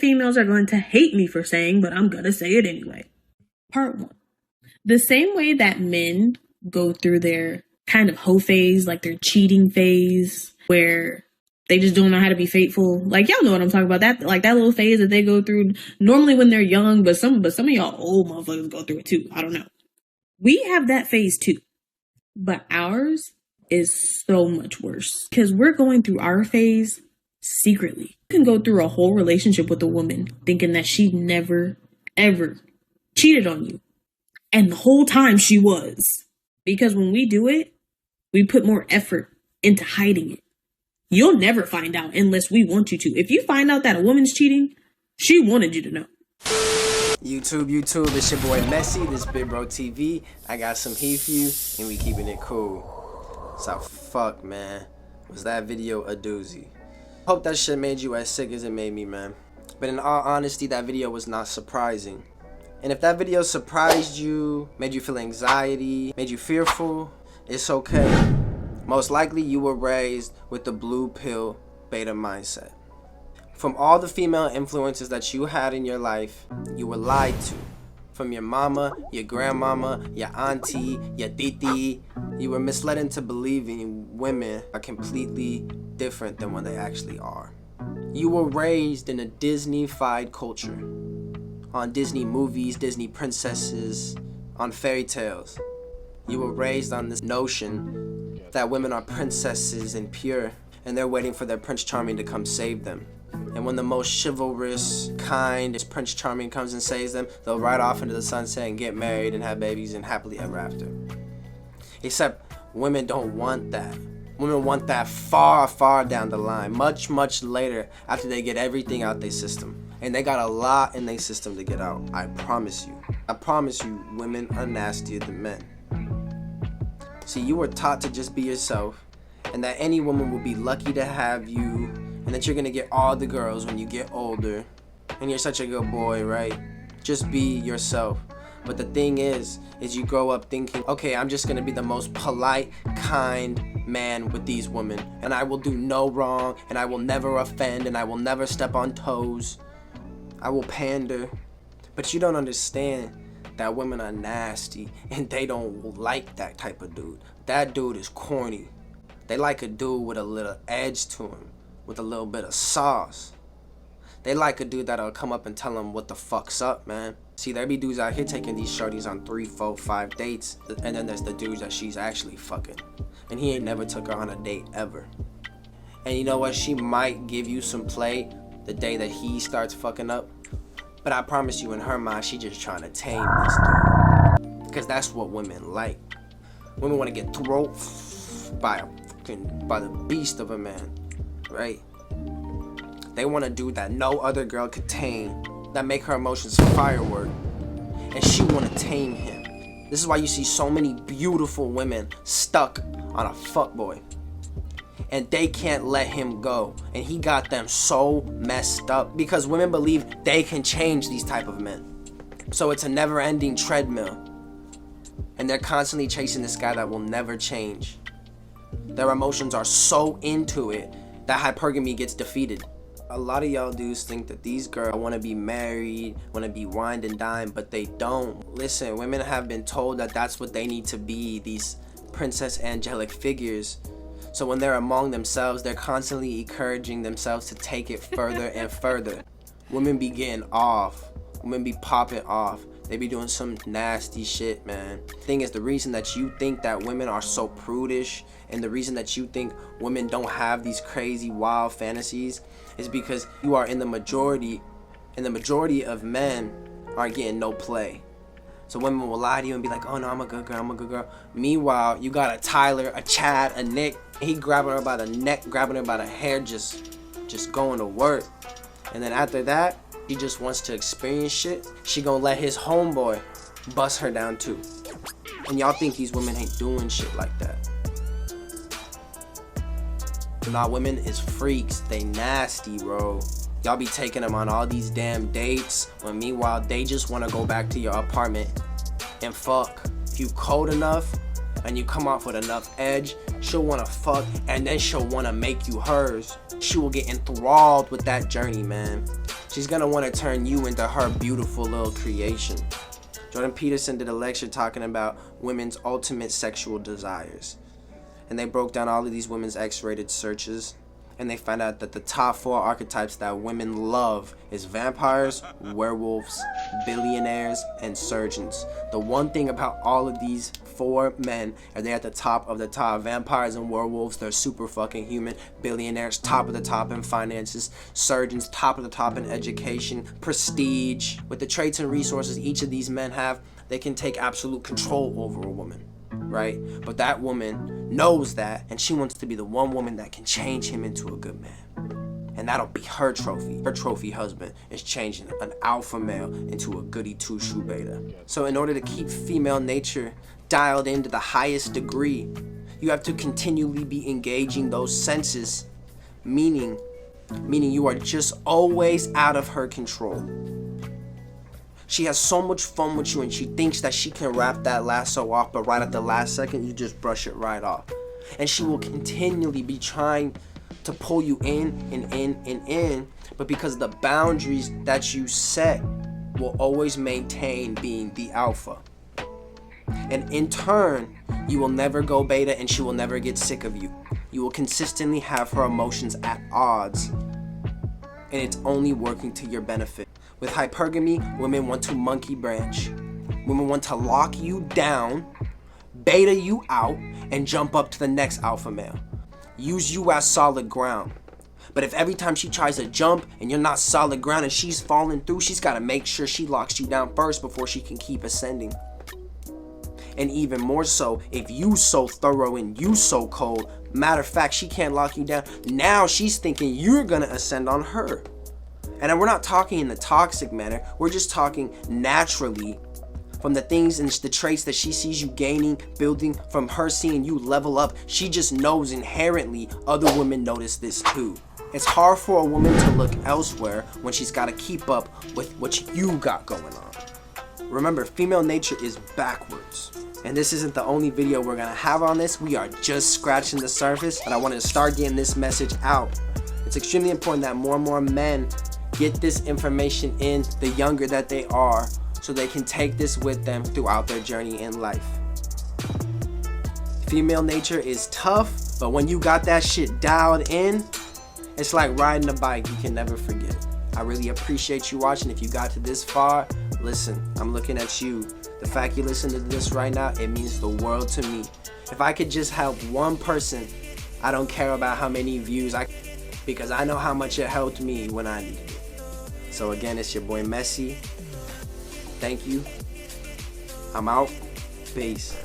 females are going to hate me for saying, but I'm gonna say it anyway. Part 1. The same way that men go through their kind of hoe phase, like their cheating phase, where they just don't know how to be faithful. Like, y'all know what I'm talking about. That, like, that little phase that they go through normally when they're young, but some of y'all old motherfuckers go through it too. I don't know. We have that phase too. But ours is so much worse because we're going through our phase secretly. You can go through a whole relationship with a woman thinking that she never, ever cheated on you. And the whole time she was. Because when we do it, we put more effort into hiding it. You'll never find out unless we want you to. If you find out that a woman's cheating, she wanted you to know. YouTube, it's your boy Messi, this Big Bro TV. I got some heat for you, and we keeping it cool. So fuck, man. Was that video a doozy? Hope that shit made you as sick as it made me, man. But in all honesty, that video was not surprising. And if that video surprised you, made you feel anxiety, made you fearful, it's okay. Most likely you were raised with the blue pill beta mindset. From all the female influences that you had in your life, you were lied to. From your mama, your grandmama, your auntie, your titi, you were misled into believing women are completely different than what they actually are. You were raised in a Disney-fied culture. On Disney movies, Disney princesses, on fairy tales. You were raised on this notion that women are princesses and pure, and they're waiting for their Prince Charming to come save them. And when the most chivalrous, kind Prince Charming comes and saves them, they'll ride off into the sunset and get married and have babies and happily ever after. Except women don't want that. Women want that far, far down the line, much, much later after they get everything out their system. And they got a lot in their system to get out. I promise you. I promise you, women are nastier than men. See, you were taught to just be yourself, and that any woman will be lucky to have you, and that you're gonna get all the girls when you get older. And you're such a good boy, right? Just be yourself. But the thing is you grow up thinking, okay, I'm just gonna be the most polite, kind man with these women, and I will do no wrong, and I will never offend, and I will never step on toes. I will pander. But you don't understand that women are nasty, and they don't like that type of dude. That dude is corny. They like a dude with a little edge to him, with a little bit of sauce. They like a dude that'll come up and tell them what the fuck's up, man. See, there be dudes out here taking these shorties on 3, 4, 5 dates, and then there's the dudes that she's actually fucking, and he ain't never took her on a date ever. And you know what? She might give you some play the day that he starts fucking up, but I promise you, in her mind, she just trying to tame this dude, because that's what women like. Women want to get throat by the beast of a man, right? They want a dude that no other girl could tame, that make her emotions firework, and she want to tame him. This is why you see so many beautiful women stuck on a fuckboy, and they can't let him go, and he got them so messed up because women believe they can change these type of men. So it's a never-ending treadmill, and they're constantly chasing this guy that will never change. Their emotions are so into it that hypergamy gets defeated. A lot of y'all dudes think that these girls want to be married, want to be wined and dined, but they don't. Listen, women have been told that that's what they need to be, these princess angelic figures. So when they're among themselves, they're constantly encouraging themselves to take it further and further. Women be getting off. Women be popping off. They be doing some nasty shit, man. Thing is, the reason that you think that women are so prudish, and the reason that you think women don't have these crazy wild fantasies, is because you are in the majority, and the majority of men are getting no play. So women will lie to you and be like, oh no, I'm a good girl, I'm a good girl. Meanwhile, you got a Tyler, a Chad, a Nick, he grabbing her by the neck, grabbing her by the hair, just going to work. And then after that, he just wants to experience shit. She gonna let his homeboy bust her down too. And y'all think these women ain't doing shit like that. Nah, women is freaks. They nasty, bro. Y'all be taking them on all these damn dates, when meanwhile they just want to go back to your apartment and fuck. If you cold enough and you come off with enough edge, she'll want to fuck, and then she'll want to make you hers. She will get enthralled with that journey, man. She's gonna want to turn you into her beautiful little creation. Jordan Peterson did a lecture talking about women's ultimate sexual desires. And they broke down all of these women's X-rated searches. And they found out that the top 4 archetypes that women love is vampires, werewolves, billionaires, and surgeons. The one thing about all of these 4 men are they at the top of the top. Vampires and werewolves, they're super fucking human. Billionaires, top of the top in finances. Surgeons, top of the top in education, prestige. With the traits and resources each of these men have, they can take absolute control over a woman. Right? But that woman knows that, and she wants to be the one woman that can change him into a good man. And that'll be her trophy. Her trophy husband is changing an alpha male into a goody two-shoe beta. So in order to keep female nature dialed into the highest degree, you have to continually be engaging those senses, meaning you are just always out of her control. She has so much fun with you, and she thinks that she can wrap that lasso off, but right at the last second, you just brush it right off. And she will continually be trying to pull you in and in and in, but because the boundaries that you set will always maintain being the alpha. And in turn, you will never go beta, and she will never get sick of you. You will consistently have her emotions at odds, and it's only working to your benefit. With hypergamy, women want to monkey branch. Women want to lock you down, beta you out, and jump up to the next alpha male. Use you as solid ground. But if every time she tries to jump and you're not solid ground and she's falling through, she's got to make sure she locks you down first before she can keep ascending. And even more so, if you so thorough and you so cold, matter of fact, she can't lock you down. Now she's thinking you're going to ascend on her. And we're not talking in the toxic manner. We're just talking naturally from the things and the traits that she sees you gaining, building, from her seeing you level up. She just knows inherently other women notice this too. It's hard for a woman to look elsewhere when she's got to keep up with what you got going on. Remember, female nature is backwards. And this isn't the only video we're going to have on this. We are just scratching the surface, but I wanted to start getting this message out. It's extremely important that more and more men get this information in the younger that they are, so they can take this with them throughout their journey in life. Female nature is tough, but when you got that shit dialed in, it's like riding a bike. You can never forget it. I really appreciate you watching. If you got to this far, listen, I'm looking at you. The fact you listen to this right now, it means the world to me. If I could just help one person, I don't care about how many views because I know how much it helped me when I needed it. So again, it's your boy Messi. Thank you. I'm out. Peace.